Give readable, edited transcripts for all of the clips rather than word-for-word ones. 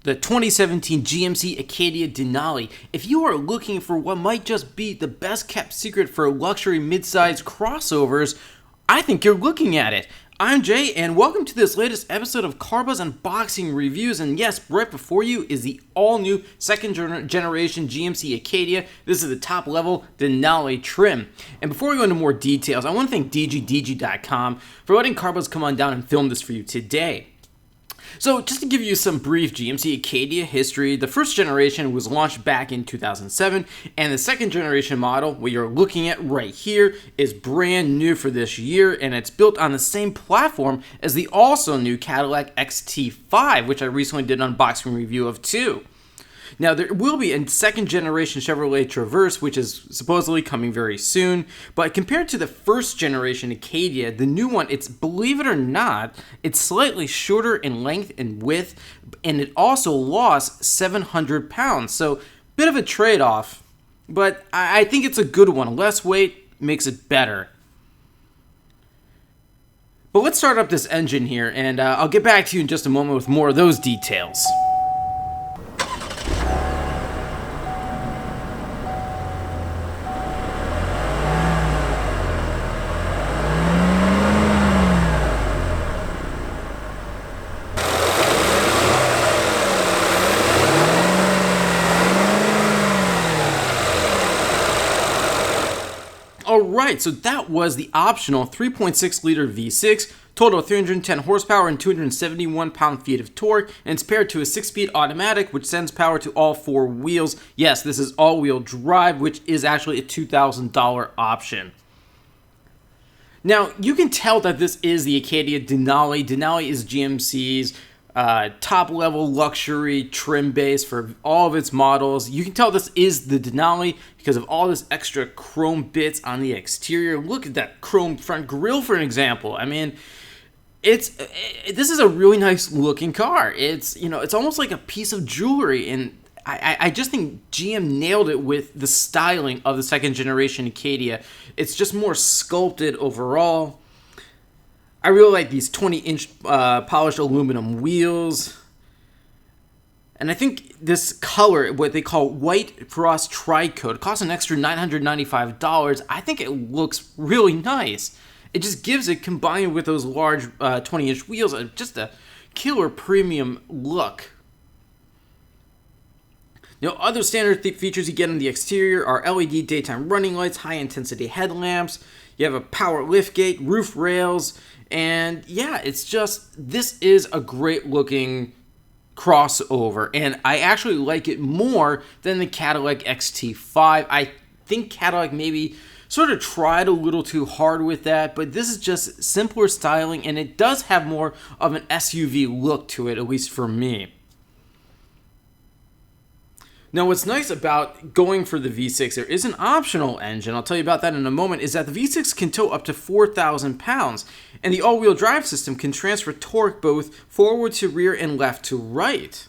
the 2017 GMC Acadia Denali. If you are looking for what might just be the best kept secret for luxury midsize crossovers, I think you're looking at it. I'm Jay, and welcome to this latest episode of Car Buzz Unboxing Reviews. And yes, right before you is the all-new second generation GMC Acadia. This is the top-level Denali trim. And before we go into more details, I want to thank DGDG.com for letting Car Buzz come on down and film this for you today. So, just to give you some brief GMC Acadia history, the first generation was launched back in 2007, and the second generation model, what you're looking at right here, is brand new for this year, and it's built on the same platform as the also new Cadillac XT5, which I recently did an unboxing review of too. Now, there will be a second generation Chevrolet Traverse, which is supposedly coming very soon, but compared to the first generation Acadia, the new one, it's, believe it or not, it's slightly shorter in length and width, and it also lost 700 pounds, so bit of a trade-off, but I think it's a good one. Less weight makes it better. But let's start up this engine here, and I'll get back to you in just a moment with more of those details. Alright, so that was the optional 3.6 liter V6, total of 310 horsepower and 271 pound-feet of torque, and it's paired to a 6-speed automatic which sends power to all four wheels. Yes, this is all-wheel drive, which is actually a $2,000 option. Now, you can tell that this is the Acadia Denali. Denali is GMC's top-level luxury trim base for all of its models. You can tell this is the Denali because of all this extra chrome bits on the exterior. Look at that chrome front grille, for an example. I mean, this is a really nice looking car. It's almost like a piece of jewelry, and I just think GM nailed it with the styling of the second generation Acadia. It's just more sculpted overall. I really like these 20-inch polished aluminum wheels. And I think this color, what they call White Frost Tri-Coat, costs an extra $995. I think it looks really nice. It just gives it, combined with those large 20-inch wheels, just a killer premium look. Now, other standard features you get in the exterior are LED daytime running lights, high-intensity headlamps. You have a power liftgate, roof rails, and yeah, this is a great-looking crossover, and I actually like it more than the Cadillac XT5. I think Cadillac maybe sort of tried a little too hard with that, but this is just simpler styling, and it does have more of an SUV look to it, at least for me. Now, what's nice about going for the V6, there is an optional engine, I'll tell you about that in a moment, is that the V6 can tow up to 4,000 pounds, and the all-wheel drive system can transfer torque both forward to rear and left to right.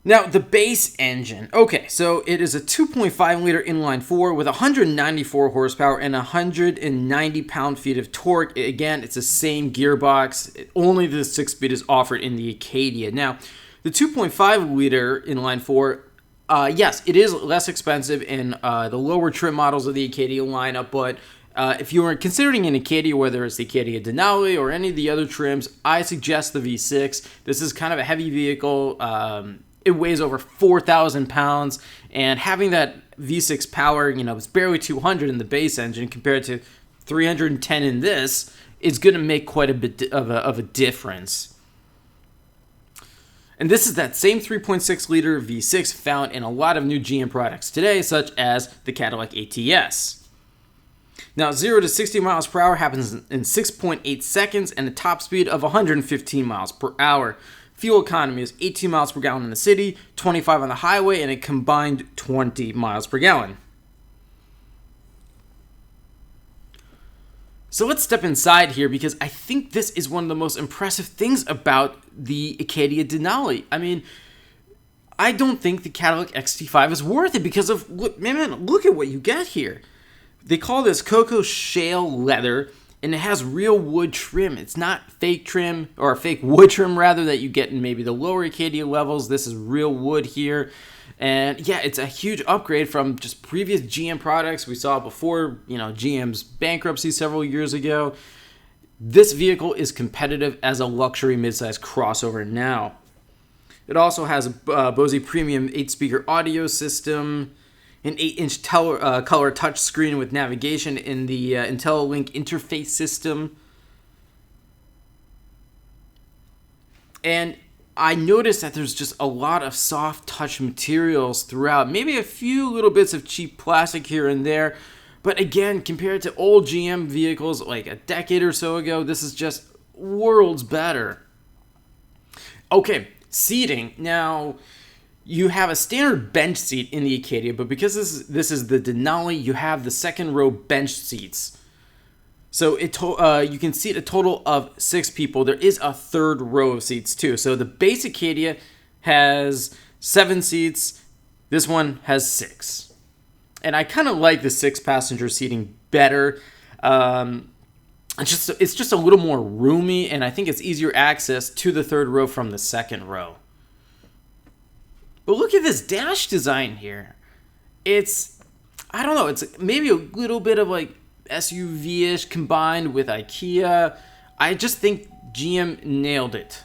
Now, the base engine. Okay, so it is a 2.5 liter inline-four with 194 horsepower and 190 pound-feet of torque. Again, it's the same gearbox, only the 6-speed is offered in the Acadia. Now, the 2.5 liter inline-four, yes, it is less expensive in the lower trim models of the Acadia lineup, but if you are considering an Acadia, whether it's the Acadia Denali or any of the other trims, I suggest the V6. This is kind of a heavy vehicle. It weighs over 4,000 pounds, and having that V6 power, it's barely 200 in the base engine compared to 310 in this, is going to make quite a bit of a difference. And this is that same 3.6 liter V6 found in a lot of new GM products today, such as the Cadillac ATS. Now, 0 to 60 miles per hour happens in 6.8 seconds and a top speed of 115 miles per hour. Fuel economy is 18 miles per gallon in the city, 25 on the highway, and a combined 20 miles per gallon. So let's step inside here, because I think this is one of the most impressive things about the Acadia Denali. I mean, I don't think the Cadillac XT5 is worth it because of, look at what you get here. They call this Cocoa Shale Leather, And it has real wood trim. It's not fake trim, or fake wood trim rather, that you get in maybe the lower Acadia levels. This is real wood here. And yeah, it's a huge upgrade from just previous GM products we saw before, GM's bankruptcy several years ago. This vehicle is competitive as a luxury midsize crossover now. It also has a Bose Premium 8-speaker audio system, an 8-inch color touchscreen with navigation in the IntelliLink interface system. And I noticed that there's just a lot of soft touch materials throughout. Maybe a few little bits of cheap plastic here and there. But again, compared to old GM vehicles like a decade or so ago, this is just worlds better. Okay, seating. Now, you have a standard bench seat in the Acadia, but because this is the Denali, you have the second row bench seats. So you can seat a total of 6 people. There is a third row of seats too. So the base Acadia has 7 seats. This one has 6. And I kind of like the 6-passenger seating better. It's just a little more roomy, and I think it's easier access to the third row from the second row. But look at this dash design here. It's maybe a little bit of like SUV-ish combined with IKEA. I just think GM nailed it.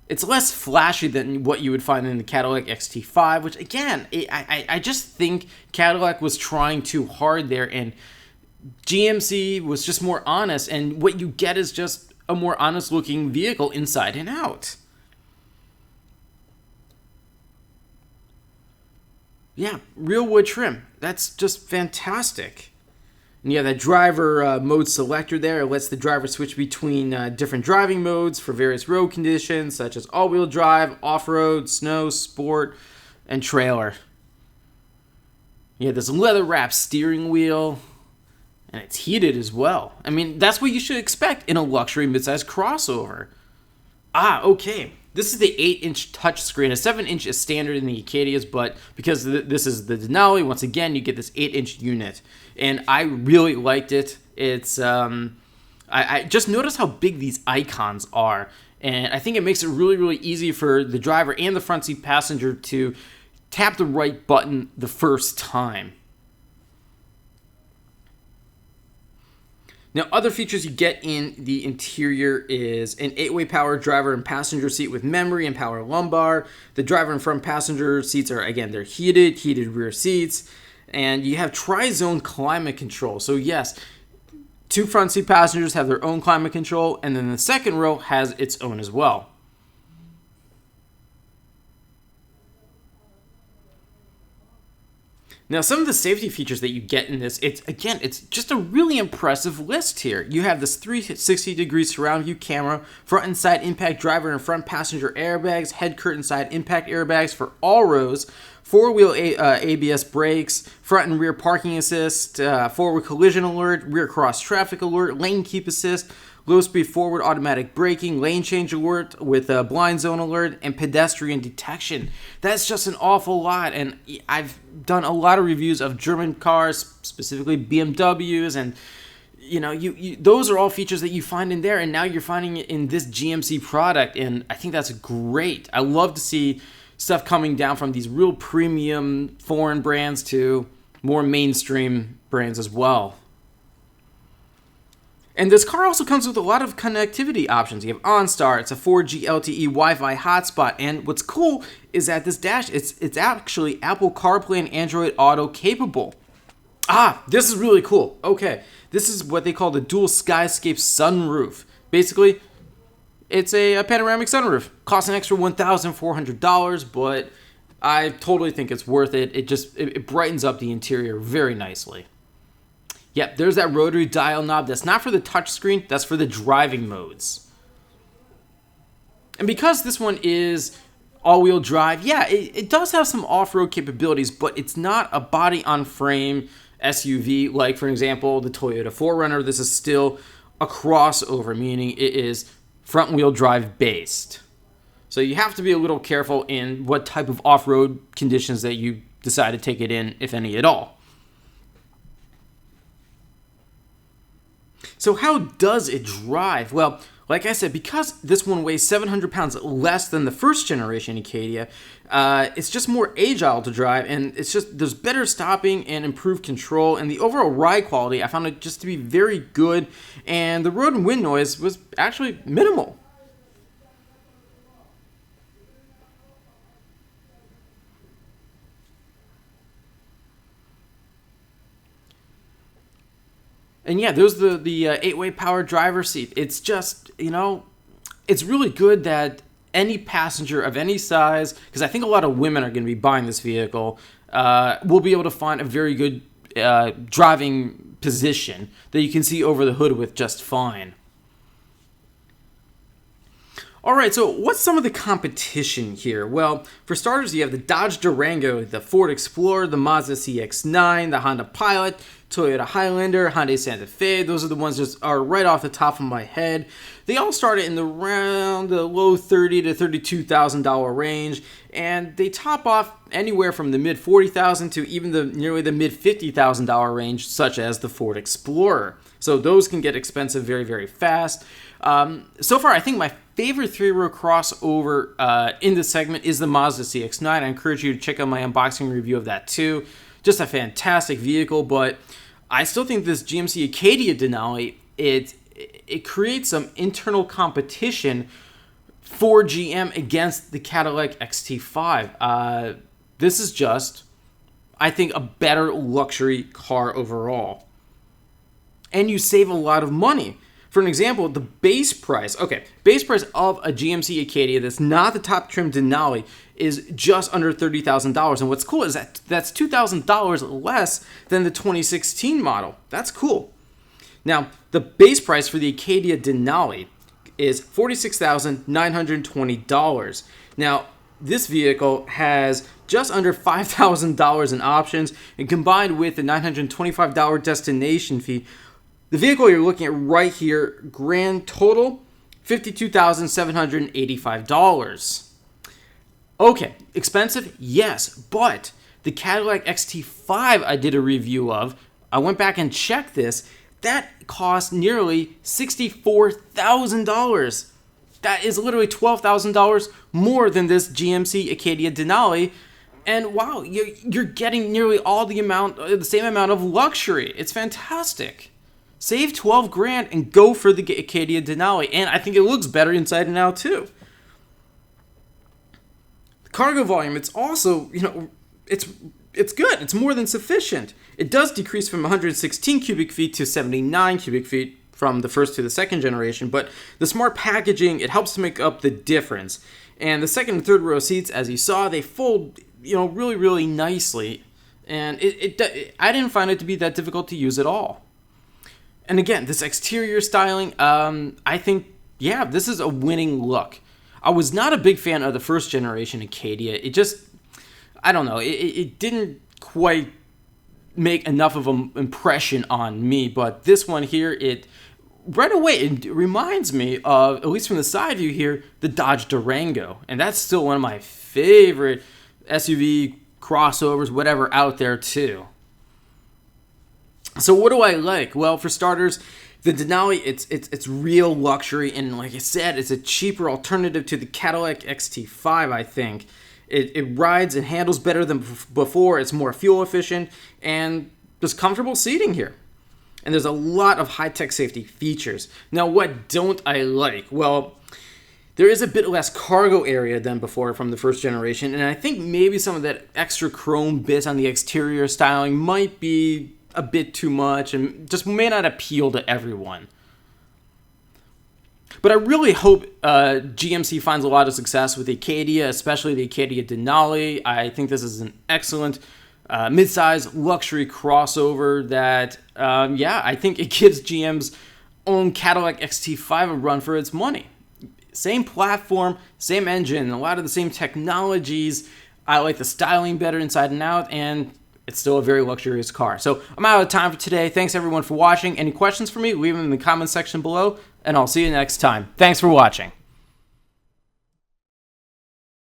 It's less flashy than what you would find in the Cadillac XT5, which again, I just think Cadillac was trying too hard there, and GMC was just more honest, and what you get is just a more honest looking vehicle inside and out. Yeah, real wood trim. That's just fantastic. And you have that driver mode selector there. It lets the driver switch between different driving modes for various road conditions, such as all-wheel drive, off-road, snow, sport, and trailer. You have this leather-wrapped steering wheel, and it's heated as well. I mean, that's what you should expect in a luxury midsize crossover. Okay. This is the 8-inch touchscreen. A 7-inch is standard in the Acadias, but because this is the Denali, once again, you get this 8-inch unit. And I really liked it. It's I just noticed how big these icons are. And I think it makes it really, really easy for the driver and the front seat passenger to tap the right button the first time. Now, other features you get in the interior is an 8-way power driver and passenger seat with memory and power lumbar. The driver and front passenger seats are, again, they're heated rear seats. And you have tri-zone climate control. So yes, 2 front seat passengers have their own climate control, and then the second row has its own as well. Now, some of the safety features that you get in this, it's just a really impressive list here. You have this 360-degree surround view camera, front and side impact driver and front passenger airbags, head curtain side impact airbags for all rows, 4-wheel ABS brakes, front and rear parking assist, forward collision alert, rear cross traffic alert, lane keep assist, low speed forward automatic braking, lane change alert with a blind zone alert, and pedestrian detection. That's just an awful lot, and I've done a lot of reviews of German cars, specifically BMWs, and those are all features that you find in there, and now you're finding it in this GMC product, and I think that's great. I love to see stuff coming down from these real premium foreign brands to more mainstream brands as well. And this car also comes with a lot of connectivity options. You have OnStar, it's a 4G LTE Wi-Fi hotspot, and what's cool is that this dash, it's actually Apple CarPlay and Android Auto capable. This is really cool. Okay, this is what they call the dual skyscape sunroof. Basically, it's a panoramic sunroof. Costs an extra $1,400, but I totally think it's worth it. It brightens up the interior very nicely. Yep, there's that rotary dial knob. That's not for the touchscreen, that's for the driving modes. And because this one is all-wheel drive, yeah, it does have some off-road capabilities, but it's not a body-on-frame SUV like, for example, the Toyota 4Runner. This is still a crossover, meaning it is front-wheel drive based. So you have to be a little careful in what type of off-road conditions that you decide to take it in, if any at all. So how does it drive? Well, like I said, because this one weighs 700 pounds less than the first generation Acadia, it's just more agile to drive, and there's better stopping and improved control, and the overall ride quality, I found it just to be very good, and the road and wind noise was actually minimal. And yeah, there's the 8-way power driver seat. It's just, it's really good that any passenger of any size, because I think a lot of women are going to be buying this vehicle, will be able to find a very good driving position that you can see over the hood with just fine. All right, so what's some of the competition here? Well, for starters, you have the Dodge Durango, the Ford Explorer, the Mazda CX-9, the Honda Pilot, Toyota Highlander, Hyundai Santa Fe. Those are the ones that are right off the top of my head. They all started in around the low $30,000 to $32,000 range, and they top off anywhere from the mid $40,000 to even nearly the mid $50,000 range, such as the Ford Explorer. So those can get expensive very, very fast. So far, I think my favorite three-row crossover in this segment is the Mazda CX-9. I encourage you to check out my unboxing review of that too. Just a fantastic vehicle, but I still think this GMC Acadia Denali, it creates some internal competition for GM against the Cadillac XT5. This is just, I think, a better luxury car overall. And you save a lot of money. For an example, the base price of a GMC Acadia that's not the top trim Denali is just under $30,000. And what's cool is that's $2,000 less than the 2016 model. That's cool. Now, the base price for the Acadia Denali is $46,920. Now, this vehicle has just under $5,000 in options, and combined with the $925 destination fee, the vehicle you're looking at right here, grand total, $52,785. Okay, expensive? Yes, but the Cadillac XT5 I did a review of, I went back and checked this, that cost nearly $64,000. That is literally $12,000 more than this GMC Acadia Denali. And wow, you're getting nearly the same amount of luxury. It's fantastic. Save 12 grand and go for the Acadia Denali. And I think it looks better inside and out too. The cargo volume, it's also, it's good. It's more than sufficient. It does decrease from 116 cubic feet to 79 cubic feet from the first to the second generation, but the smart packaging, it helps to make up the difference. And the second and third row seats, as you saw, they fold, really, really nicely. And I didn't find it to be that difficult to use at all. And again, this exterior styling, I think, this is a winning look. I was not a big fan of the first generation Acadia. It just, I don't know, it didn't quite make enough of an impression on me. But this one here, right away, it reminds me of, at least from the side view here, the Dodge Durango. And that's still one of my favorite SUV crossovers, whatever, out there too. So what do I like? Well, for starters, the Denali, it's real luxury, and like I said, it's a cheaper alternative to the Cadillac XT5, I think. It rides and handles better than before, it's more fuel efficient, and there's comfortable seating here. And there's a lot of high-tech safety features. Now, what don't I like? Well, there is a bit less cargo area than before from the first generation, and I think maybe some of that extra chrome bits on the exterior styling might be a bit too much and just may not appeal to everyone. But I really hope GMC finds a lot of success with the Acadia, especially the Acadia Denali. I think this is an excellent mid-size luxury crossover that, I think it gives GM's own Cadillac XT5 a run for its money. Same platform, same engine, a lot of the same technologies. I like the styling better inside and out, and it's still a very luxurious car. So I'm out of time for today. Thanks everyone for watching. Any questions for me, leave them in the comments section below, and I'll see you next time. Thanks for watching.